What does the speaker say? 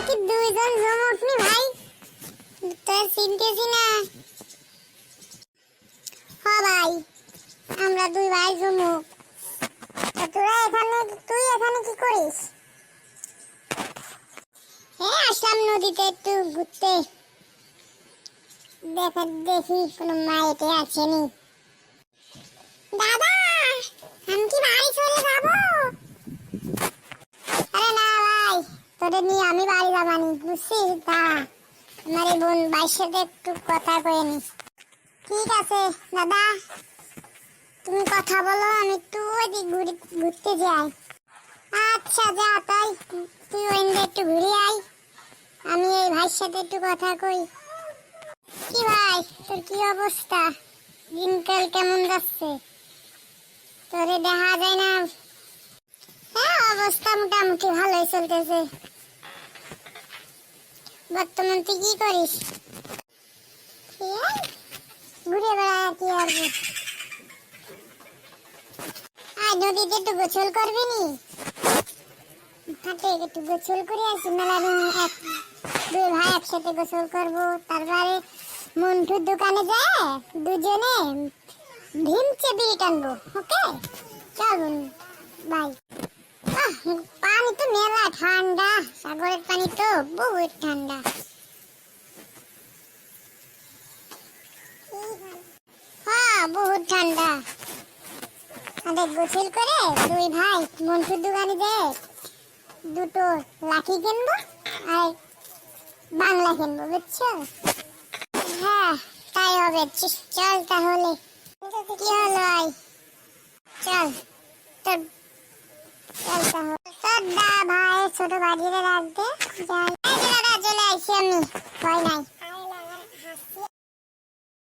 কি দুইজন জমক নি ভাই? তোর চিনতেছি না। হ্যাঁ ভাই, আমরা দুই ভাই জমক। তুই এখানে কি করিস? আসলাম নদীতে একটু ঘুরতে, দেখি কোনো মাইতে আসেনি। দাদা, আমি কি বাড়ি চলে যাবো? আরে না ভাই, তোদের নিয়ে আমি বাড়ি যাবানি, বুঝছিস? দাঁড়া, আমার এই বোন ভাইয়ের সাথে একটু কথা কয়ে নি। ঠিক আছে দাদা, তুমি কথা বলো, আমি একটু ওইদিক ঘুরতে যাই। আচ্ছা যা তাই, তুই ওইদিকে একটু ঘুরে আয়, আমি এই ভাইয়ের সাথে একটু কথা কই। কি ভাই, তোর কি অবস্থা? দিনকাল কেমন যাচ্ছে? তোরে দেখা যায় না। হ্যাঁ, অবস্থা মোটামুটি ভালোই চলতেছে। বর্তমান তুই কি করিস? ঘুরে বেড়ায় আর কি করবো। আজ নদীতে একটু গোসল করবি নি? হাতে একটু গোসল করে আসি, মেলা দিন দুই ভাই একসাথে গোসল করবো। তারপরে মন্টুর দোকানে যায় দুজনে ভীমচে বিড়ি টানবো। ওকে, চল ভাই। পানি তো মেলা ঠান্ডা, সাগরের পানি তো বহুত ঠান্ডা। হ্যাঁ, বহুত ঠান্ডা। আমাদের গোসল করে দুই ভাই মন্টুর দোকানে যায় দুটো লাঠি কিনবো আর বাংলা কিনবো, বুঝছো? হ্যাঁ, তাই হবে। চল তাহলে। কি হলো ভাই? চল তোর, চল তাহলে। তোর ভাই ছোট বাড়িতে রাখবে, যাই। দাদা চলে আসি আমি, ভয় নাই।